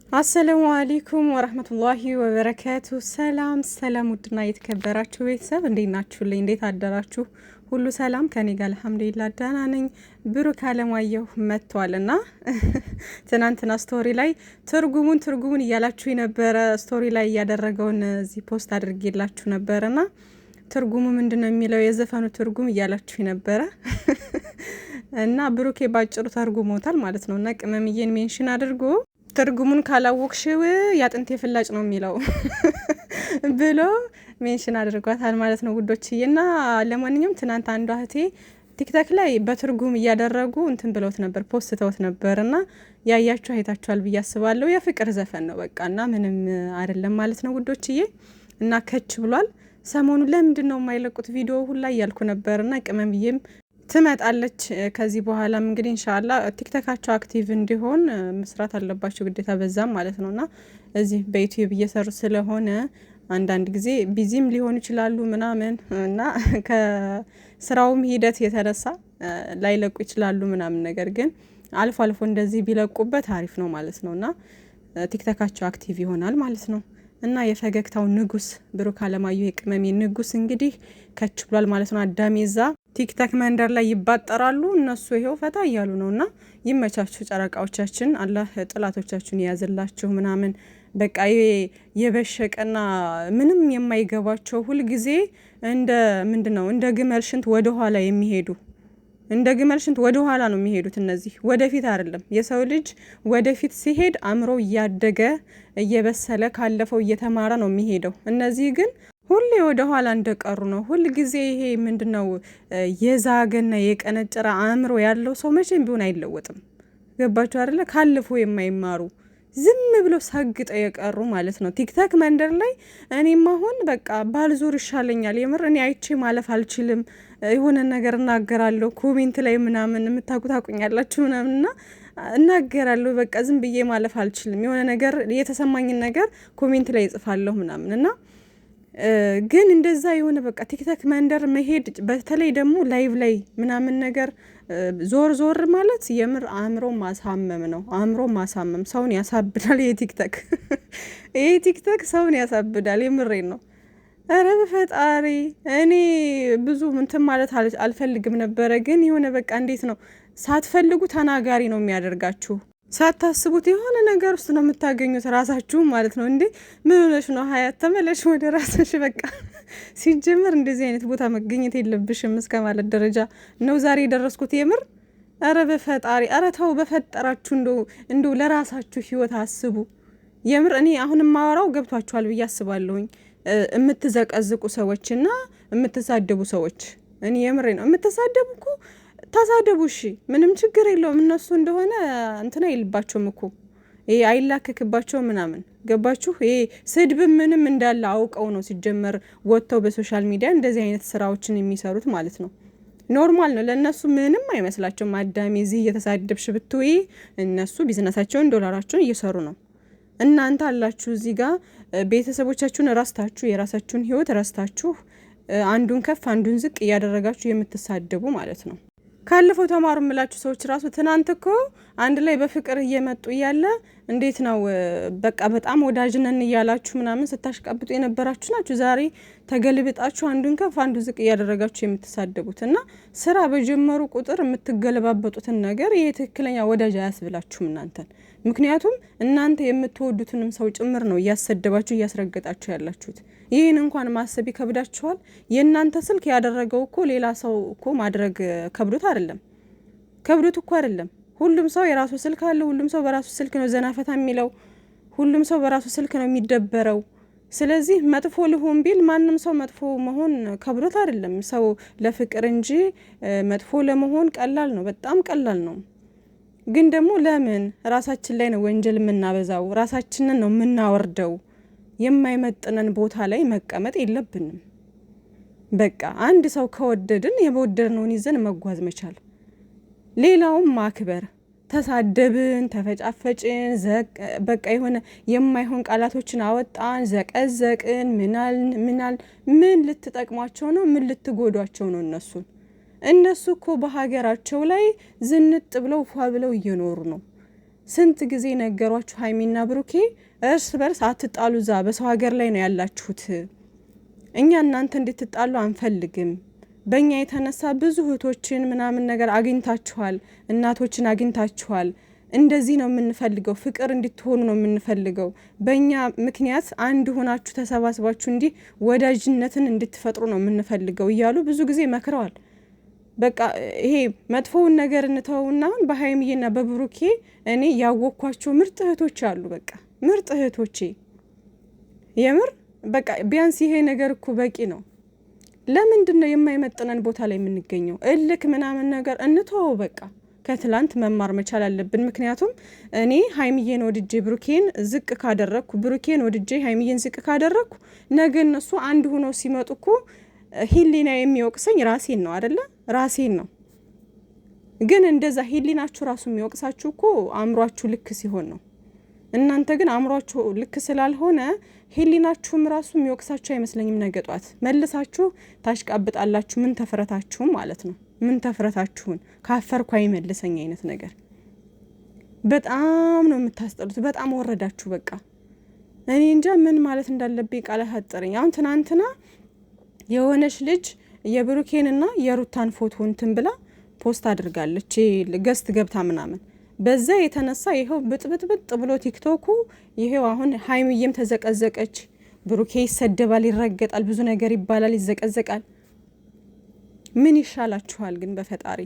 አሰላሙ አለይኩም ወራህመቱላሂ ወበረካቱ። ሰላም ውድና የተከበራችሁ ቤተሰብ እንዴት ናችሁልኝ? እንዴት አደራችሁ? ሁሉ ሰላም ከኔ ጋር አልሐምዱሊላህ ደህና ነኝ። ብሩክ አለማየሁ መጥቷልና ትናንትና ስቶሪ ላይ ትርጉሙን እያላችሁ የነበረ ስቶሪ ላይ ያደረገውን እዚህ ፖስት አድርጌላችሁ ነበርና ትርጉሙ ምንድነው የሚለው የዘፈኑ ትርጉም እያላችሁ ነበረ እና ብሩኬ ባጭሩ ተርጉሞታል ማለት ነውና ቅመምዬን ሜንሽን አድርጎ ትርጉሙን ካላወቅሽው ያጥንት የፍላጭ ነው የሚለው ብሎ ሜንሽን አድርጓታል ማለት ነው ጉዶችዬ። እና ለማንኛውም ትናንት አንዷ እህቴ ቲክቶክ ላይ በትርጉም እያደረጉ እንትን ብለውት ነበር፣ ፖስተውት ነበርና ያያችሁ አይታችኋል ብዬ አስባለሁ። የፍቅር ዘፈን ነው በቃና ምንም አይደለም ማለት ነው ጉዶችዬ። እና ከች ብሏል። ሰሞኑን ለምንድን ነው የማይለቁት ቪዲዮ ሁላ እያልኩ ነበርና ቅመምዬም ትመጣለች ከዚህ በኋላም እንግዲህ ኢንሻአላህ ቲክቶካቸው አክቲቭ እንዲሆን መስራት አለባቸው ግዴታ በዛም ማለት ነውና እዚህ በዩቲዩብ እየሰሩ ስለሆነ አንዳንድ ጊዜ ቢዚም ሊሆኑ ይችላሉ ምናምን እና ከስራውም ሂደት የተነሳ ላይለቁ ይችላሉ ምናምን፣ ነገር ግን አልፎ አልፎ እንደዚህ ቢለቁበት አሪፍ ነው ማለት ነውና ቲክቶካቸው አክቲቭ ይሆናል ማለት ነው። እና የፈገግታው ንጉስ ብሩክ አለማየሁ የቅመሜ ንጉስ እንግዲህ ከች ብሏል ማለት ነው። አዳሜዛ ቲክቶክ መንደር ላይ ይባጠራሉ እነሱ ይሄው ፈታ እያሉ ነውና ይመቻችሁ ጨረቃዎቻችን፣ አላህ ጥላቶቻችሁን ያዝላችሁ ምናምን። በቃ የበሸቀና ምንም የማይገባቸው ሁል ጊዜ እንደ ምንድነው እንደ ግመል ሽንት ወደ ኋላ የሚሄዱ እንደ ግመል ሽንት ወደ ኋላ ነው የሚሄዱት። እነዚህ ወደፊት አይደለም። የሰው ልጅ ወደፊት ሲሄድ አእምሮ እያደገ እየበሰለ ካለፈው እየተማረ ነው የሚሄደው። እነዚህ ግን ሁሌ ወደ ኋላ እንደቀሩ ነው። ሁል ጊዜ ይሄ ምንድነው የዛገና የቀነጨረ አእምሮ ያለው ሰው መቼም ቢሆን አይለወጥም። ገባችሁ አይደለ? ካለፈው የማይማሩ ዝም ብለው ሳግጠው የቀሩ ማለት ነው ቲክቶክ መንደር ላይ። እኔም አሁን በቃ ባልዞር ይሻለኛል። የምር እኔ አይቼ ማለፍ አልችልም። የሆነ ነገር እናገራለሁ ኮሜንት ላይ ምናምን የምታቁታቁኛላችሁ ምናምንና እናገራለሁ። በቃ ዝም ብዬ ማለፍ አልችልም። የሆነ ነገር የተሰማኝን ነገር ኮሜንት ላይ እጽፋለሁ ምናምንና ግን እንደዛ የሆነ በቃ ቲክቶክ መንደር መሄድ በተለይ ደግሞ ላይቭ ላይ ምናምን ነገር ዞር ማለት የምር አእምሮ ማሳመም ነው። አእምሮ ማሳመም ሰውን ያሳብዳል። ይሄ ቲክቶክ ሰውን ያሳብዳል። የምሬን ነው። ኧረ በፈጣሪ እኔ ብዙ እንትን ማለት አልፈልግም ነበረ፣ ግን የሆነ በቃ እንዴት ነው ሳትፈልጉ ተናጋሪ ነው የሚያደርጋችሁ። ሳታስቡት የሆነ ነገር ውስጥ ነው የምታገኙት ራሳችሁ ማለት ነው። እንዴ ምን ሆነሽ ነው ሀያት? ተመለሽ ወደ ራስሽ በቃ። ሲጀምር እንደዚህ አይነት ቦታ መገኘት የለብሽም እስከ ማለት ደረጃ ነው ዛሬ የደረስኩት የምር። ኧረ በፈጣሪ ኧረ ተው በፈጠራችሁ፣ እንደው ለራሳችሁ ህይወት አስቡ። የምር እኔ አሁን ማወራው ገብቷችኋል ብዬ አስባለሁኝ። የምትዘቀዝቁ ሰዎችና የምትሳደቡ ሰዎች፣ እኔ የምሬ ነው። የምትሳደቡ እኮ ታሳደቡ፣ እሺ ምንም ችግር የለውም። እነሱ እንደሆነ እንትና ይልባቸውም እኮ ይሄ አይላከክባቸው ምናምን። ገባችሁ? ይሄ ስድብ ምንም እንዳለ አውቀው ነው ሲጀመር ወጥተው በሶሻል ሚዲያ እንደዚህ አይነት ስራዎችን የሚሰሩት ማለት ነው። ኖርማል ነው ለእነሱ፣ ምንም አይመስላቸውም። አዳሜ እዚህ እየተሳደብሽ ብትይ እነሱ ቢዝነሳቸውን ዶላራቸውን እየሰሩ ነው። እናንተ አላችሁ እዚህ ጋር ቤተሰቦቻችሁን ረስታችሁ የራሳችሁን ህይወት ረስታችሁ አንዱን ከፍ አንዱን ዝቅ እያደረጋችሁ የምትሳደቡ ማለት ነው። ካለፈው ተማሩ የምላችሁ ሰዎች ራሱ ትናንት እኮ አንድ ላይ በፍቅር እየመጡ እያለ እንዴት ነው በቃ በጣም ወዳጅነን እያላችሁ ምናምን ስታሽቀብጡ የነበራችሁ ናችሁ። ዛሬ ተገልብጣችሁ አንዱን ከፍ አንዱን ዝቅ እያደረጋችሁ የምትሳደቡት እና ስራ በጀመሩ ቁጥር የምትገለባበጡትን ነገር ይሄ ትክክለኛ ወዳጅ አያስብላችሁም እናንተን። ምክንያቱም እናንተ የምትወዱትንም ሰው ጭምር ነው እያሰደባችሁ እያስረገጣችሁ ያላችሁት። ይህን እንኳን ማሰብ ይከብዳችኋል። የእናንተ ስልክ ያደረገው እኮ ሌላ ሰው እኮ ማድረግ ከብዶት እኮ አይደለም። ሁሉም ሰው የራሱ ስልክ አለው። ሁሉም ሰው በራሱ ስልክ ነው ዘናፈታ የሚለው። ሁሉም ሰው በራሱ ስልክ ነው የሚደበረው። ስለዚህ መጥፎ ልሆን ቢል ማንም ሰው መጥፎ መሆን ከብዶት አይደለም። ሰው ለፍቅር እንጂ መጥፎ ለመሆን ቀላል ነው፣ በጣም ቀላል ነው። ግን ደግሞ ለምን ራሳችን ላይ ነው ወንጀል የምናበዛው? ራሳችንን ነው የምናወርደው። የማይመጥነን ቦታ ላይ መቀመጥ የለብንም። በቃ አንድ ሰው ከወደድን የወደድነውን ይዘን መጓዝ መቻል፣ ሌላውም ማክበር። ተሳደብን፣ ተፈጫፈጭን፣ በቃ የሆነ የማይሆን ቃላቶችን አወጣን፣ ዘቀዘቅን፣ ምን ልትጠቅሟቸው ነው? ምን ልትጎዷቸው ነው እነሱን? እነሱ እኮ በሀገራቸው ላይ ዝንጥ ብለው ፏ ብለው እየኖሩ ነው። ስንት ጊዜ ነገሯችሁ ሀይሚና ብሩኬ እርስ በርስ አትጣሉ፣ ዛ በሰው ሀገር ላይ ነው ያላችሁት። እኛ እናንተ እንድትጣሉ አንፈልግም። በእኛ የተነሳ ብዙ እህቶችን ምናምን ነገር አግኝታችኋል፣ እናቶችን አግኝታችኋል። እንደዚህ ነው የምንፈልገው፣ ፍቅር እንድትሆኑ ነው የምንፈልገው። በእኛ ምክንያት አንድ ሆናችሁ ተሰባስባችሁ እንዲህ ወዳጅነትን እንድትፈጥሩ ነው የምንፈልገው እያሉ ብዙ ጊዜ መክረዋል። በቃ ይሄ መጥፎውን ነገር እንተውና በሀይሚዬና በብሩኬ እኔ ያወቅኳቸው ምርጥ እህቶች አሉ። በቃ ምርጥ እህቶቼ የምር በቃ ቢያንስ ይሄ ነገር እኮ በቂ ነው። ለምንድን ነው የማይመጥነን ቦታ ላይ የምንገኘው? እልክ ምናምን ነገር እንተወው። በቃ ከትላንት መማር መቻል አለብን። ምክንያቱም እኔ ሀይሚዬን ወድጄ ብሩኬን ዝቅ ካደረግኩ፣ ብሩኬን ወድጄ ሀይሚዬን ዝቅ ካደረግኩ ነገ እነሱ አንድ ሆነው ሲመጡ እኮ ሂሊና የሚወቅሰኝ ራሴን ነው አይደለ? ራሴን ነው። ግን እንደዛ ሂሊናችሁ ራሱ የሚወቅሳችሁ እኮ አእምሯችሁ ልክ ሲሆን ነው። እናንተ ግን አእምሯችሁ ልክ ስላልሆነ ሂሊናችሁም ራሱ የሚወቅሳችሁ አይመስለኝም። ነገ ጧት መልሳችሁ ታሽቃብጣላችሁ። ምን ተፍረታችሁም ማለት ነው። ምን ተፍረታችሁን ካፈርኩ አይመልሰኝ አይነት ነገር። በጣም ነው የምታስጠሉት። በጣም ወረዳችሁ። በቃ እኔ እንጃ ምን ማለት እንዳለብኝ ቃላት አጠረኝ። አሁን ትናንትና የሆነች ልጅ የብሩኬንና የሩታን ፎቶ እንትን ብላ ፖስት አድርጋለች፣ ገስት ገብታ ምናምን። በዛ የተነሳ ይሄው ብጥብጥብጥ ብሎ ቲክቶኩ ይሄው አሁን ሀይሚዬም ተዘቀዘቀች፣ ብሩኬ ይሰደባል፣ ይረገጣል፣ ብዙ ነገር ይባላል፣ ይዘቀዘቃል። ምን ይሻላችኋል ግን በፈጣሪ?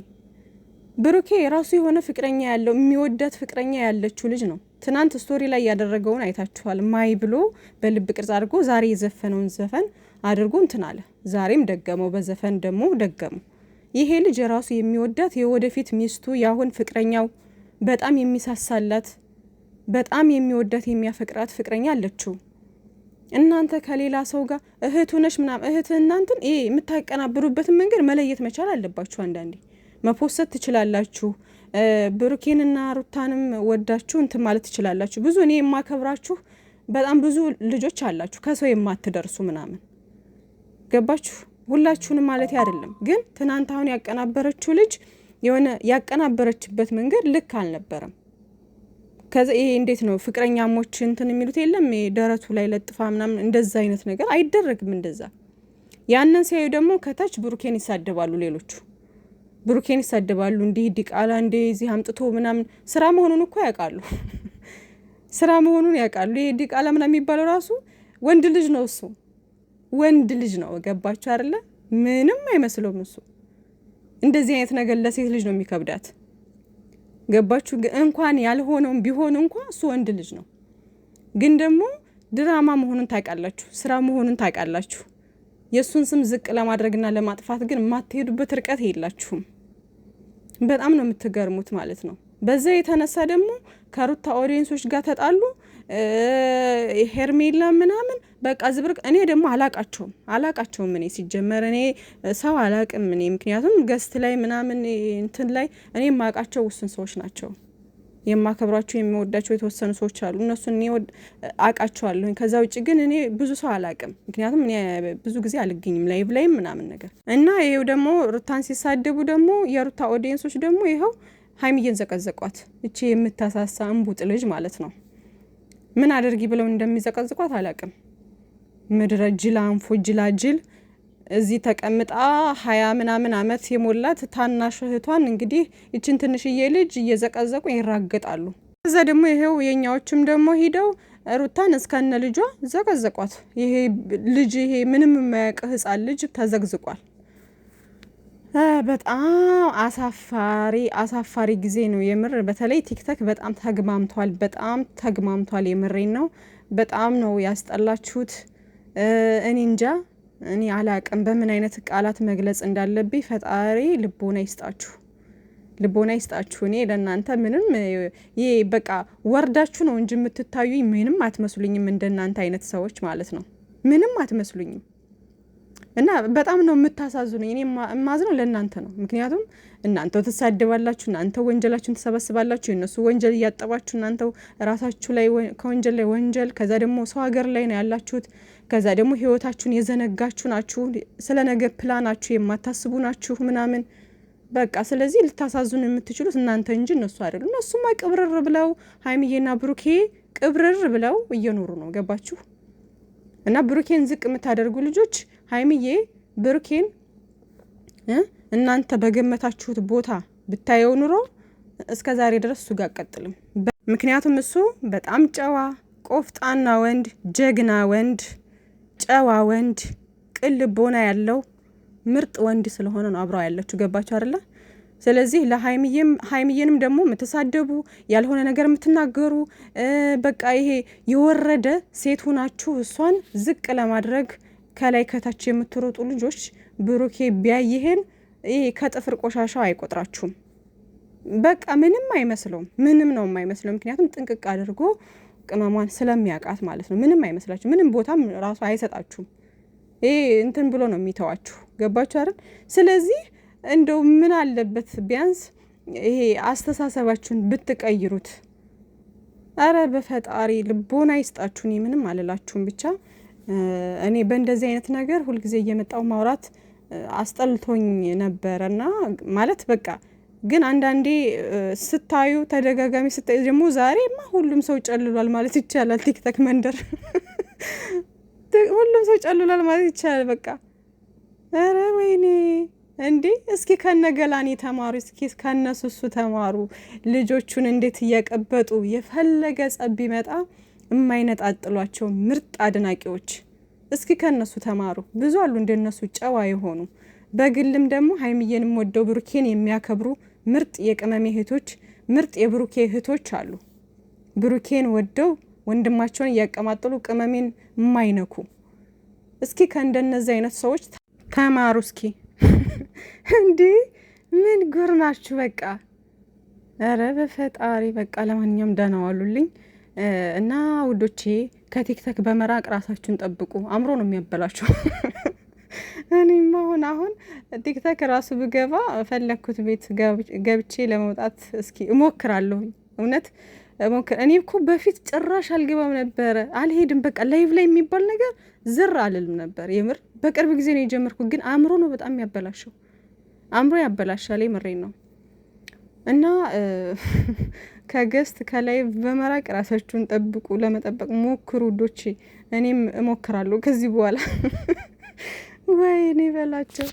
ብሩኬ የራሱ የሆነ ፍቅረኛ ያለው የሚወዳት ፍቅረኛ ያለችው ልጅ ነው። ትናንት ስቶሪ ላይ ያደረገውን አይታችኋል። ማይ ብሎ በልብ ቅርጽ አድርጎ ዛሬ የዘፈነውን ዘፈን አድርጎ እንትን አለ። ዛሬም ደገመው፣ በዘፈን ደግሞ ደገመው። ይሄ ልጅ የራሱ የሚወዳት የወደፊት ሚስቱ ያሁን ፍቅረኛው በጣም የሚሳሳላት በጣም የሚወዳት የሚያፈቅራት ፍቅረኛ አለችው። እናንተ ከሌላ ሰው ጋር እህቱ ነሽ ምናምን እህት እናንተን ይሄ የምታቀናብሩበትን መንገድ መለየት መቻል አለባችሁ። አንዳንዴ መፖሰት ትችላላችሁ። ብሩኬንና ሩታንም ወዳችሁ እንትን ማለት ትችላላችሁ። ብዙ እኔ የማከብራችሁ በጣም ብዙ ልጆች አላችሁ ከሰው የማትደርሱ ምናምን ገባችሁ። ሁላችሁንም ማለት አይደለም፣ ግን ትናንት አሁን ያቀናበረችው ልጅ የሆነ ያቀናበረችበት መንገድ ልክ አልነበረም። ከዛ ይሄ እንዴት ነው ፍቅረኛሞች እንትን የሚሉት የለም ደረቱ ላይ ለጥፋ ምናምን እንደዛ አይነት ነገር አይደረግም። እንደዛ ያንን ሲያዩ ደግሞ ከታች ብሩኬን ይሳደባሉ። ሌሎቹ ብሩኬን ይሳደባሉ። እንዲህ ዲቃላ እንደዚህ አምጥቶ ምናምን ስራ መሆኑን እኮ ያውቃሉ። ስራ መሆኑን ያውቃሉ። ይሄ ዲቃላ ምናምን የሚባለው ራሱ ወንድ ልጅ ነው። እሱ ወንድ ልጅ ነው። ገባችሁ አይደለ? ምንም አይመስለውም እሱ። እንደዚህ አይነት ነገር ለሴት ልጅ ነው የሚከብዳት። ገባችሁ? እንኳን ያልሆነውም ቢሆን እንኳን እሱ ወንድ ልጅ ነው። ግን ደግሞ ድራማ መሆኑን ታውቃላችሁ፣ ስራ መሆኑን ታውቃላችሁ። የእሱን ስም ዝቅ ለማድረግና ለማጥፋት ግን የማትሄዱበት ርቀት የላችሁም። በጣም ነው የምትገርሙት ማለት ነው። በዛ የተነሳ ደግሞ ከሩታ ኦዲየንሶች ጋር ተጣሉ። ሄርሜላ ምናምን በቃ ዝብርቅ። እኔ ደግሞ አላቃቸውም። እኔ ሲጀመር እኔ ሰው አላቅም። እኔ ምክንያቱም ገስት ላይ ምናምን እንትን ላይ እኔ የማውቃቸው ውስን ሰዎች ናቸው። የማከብሯቸው የሚወዳቸው የተወሰኑ ሰዎች አሉ። እነሱን እኔ አውቃቸዋለሁ። ከዛ ውጭ ግን እኔ ብዙ ሰው አላቅም። ምክንያቱም እኔ ብዙ ጊዜ አልገኝም ላይቭ ላይም ምናምን ነገር እና ይሄው ደግሞ ሩታን ሲሳደቡ ደግሞ የሩታ ኦዲየንሶች ደግሞ ይኸው ሀይሚዬን ዘቀዘቋት። እቺ የምታሳሳ እንቡጥ ልጅ ማለት ነው። ምን አድርጊ ብለው እንደሚዘቀዝቋት አላቅም። ምድረ ጅል አንፎ ጅላጅል እዚህ ተቀምጣ 20 ምናምን አመት የሞላት ታናሽ እህቷን እንግዲህ እችን ትንሽዬ ልጅ እየዘቀዘቁ ይራገጣሉ። እዛ ደግሞ ይሄው የኛዎችም ደግሞ ሂደው ሩታን እስከነ ልጇ ዘቀዘቋት። ይሄ ልጅ ይሄ ምንም የማያውቅ ህፃን ልጅ ተዘግዝቋል። በጣም አሳፋሪ ጊዜ ነው የምር። በተለይ ቲክቶክ በጣም ተግማምቷል። የምሬን ነው። በጣም ነው ያስጠላችሁት። እኔ እንጃ፣ እኔ አላቅም በምን አይነት ቃላት መግለጽ እንዳለብኝ። ፈጣሪ ልቦና ይስጣችሁ። እኔ ለእናንተ ምንም ይሄ በቃ ወርዳችሁ ነው እንጂ የምትታዩኝ ምንም አትመስሉኝም። እንደናንተ አይነት ሰዎች ማለት ነው ምንም አትመስሉኝም። እና በጣም ነው የምታሳዝኑኝ። እኔ የማዝነው ለእናንተ ነው። ምክንያቱም እናንተው ትሳደባላችሁ፣ እናንተው ወንጀላችሁን ትሰበስባላችሁ፣ የእነሱ ወንጀል እያጠባችሁ እናንተው ራሳችሁ ላይ ከወንጀል ላይ ወንጀል። ከዛ ደግሞ ሰው ሀገር ላይ ነው ያላችሁት። ከዛ ደግሞ ህይወታችሁን የዘነጋችሁ ናችሁ። ስለ ነገ ፕላናችሁ የማታስቡ ናችሁ ምናምን። በቃ ስለዚህ ልታሳዝኑ የምትችሉት እናንተ እንጂ እነሱ አይደሉም። እነሱማ ቅብርር ብለው ሀይሚዬና ብሩኬ ቅብርር ብለው እየኖሩ ነው። ገባችሁ? እና ብሩኬን ዝቅ የምታደርጉ ልጆች ሀይሚዬ ብሩኬን እናንተ በገመታችሁት ቦታ ብታየው ኑሮ እስከ ዛሬ ድረስ እሱ ጋር አቀጥልም። ምክንያቱም እሱ በጣም ጨዋ ቆፍጣና ወንድ፣ ጀግና ወንድ፣ ጨዋ ወንድ፣ ቅን ልቦና ያለው ምርጥ ወንድ ስለሆነ ነው አብረው ያለችው። ገባችሁ አይደለ? ስለዚህ ለሀይሚዬንም ደግሞ የምትሳደቡ ያልሆነ ነገር የምትናገሩ በቃ ይሄ የወረደ ሴት ሁናችሁ እሷን ዝቅ ለማድረግ ከላይ ከታች የምትሮጡ ልጆች ብሩኬ ቢያይሄን ይሄ ከጥፍር ቆሻሻው አይቆጥራችሁም። በቃ ምንም አይመስለውም። ምንም ነው የማይመስለው። ምክንያቱም ጥንቅቅ አድርጎ ቅመሟን ስለሚያውቃት ማለት ነው። ምንም አይመስላችሁ። ምንም ቦታም ራሱ አይሰጣችሁም። ይሄ እንትን ብሎ ነው የሚተዋችሁ። ገባችሁ አይደል? ስለዚህ እንደው ምን አለበት ቢያንስ ይሄ አስተሳሰባችሁን ብትቀይሩት። አረ በፈጣሪ ልቦና ይስጣችሁ። እኔ ምንም አልላችሁም። ብቻ እኔ በእንደዚህ አይነት ነገር ሁልጊዜ እየመጣው ማውራት አስጠልቶኝ ነበረና ማለት በቃ ግን አንዳንዴ ስታዩ ተደጋጋሚ ስታዩ ደግሞ ዛሬማ ሁሉም ሰው ጨልሏል ማለት ይቻላል። ቲክቶክ መንደር ሁሉም ሰው ጨልሏል ማለት ይቻላል። በቃ አረ ወይኔ እንዴ! እስኪ ከነገላኔ ተማሩ፣ እስኪ ከነሱሱ ተማሩ። ልጆቹን እንዴት እያቀበጡ የፈለገ ጸብ ቢመጣ የማይነጣጥሏቸው ምርጥ አድናቂዎች፣ እስኪ ከነሱ ተማሩ። ብዙ አሉ እንደነሱ ጨዋ የሆኑ። በግልም ደግሞ ሀይሚዬንም ወደው ብሩኬን የሚያከብሩ ምርጥ የቅመሜ እህቶች፣ ምርጥ የብሩኬ እህቶች አሉ። ብሩኬን ወደው ወንድማቸውን እያቀማጠሉ ቅመሜን የማይነኩ። እስኪ ከእንደነዚህ አይነት ሰዎች ተማሩ እስኪ። እንዴ ምን ጉር ናችሁ? በቃ ኧረ በፈጣሪ በቃ። ለማንኛውም ደህና ዋሉልኝ እና ውዶቼ፣ ከቲክቶክ በመራቅ ራሳችሁን ጠብቁ። አእምሮ ነው የሚያበላችሁ። እኔማ አሁን ቲክቶክ ራሱ ብገባ ፈለግኩት ቤት ገብቼ ለመውጣት እስኪ እሞክራለሁ። እውነት እኔ እኮ በፊት ጭራሽ አልገባም ነበረ፣ አልሄድም። በቃ ላይቭ ላይ የሚባል ነገር ዝር አልልም ነበር። የምር በቅርብ ጊዜ ነው የጀመርኩት። ግን አእምሮ ነው በጣም ያበላሸው። አእምሮ ያበላሻል። የምሬን ነው። እና ከገስት ከላይቭ በመራቅ ራሳችሁን ጠብቁ፣ ለመጠበቅ ሞክሩ ዶቼ። እኔም እሞክራለሁ ከዚህ በኋላ። ወይኔ በላቸው።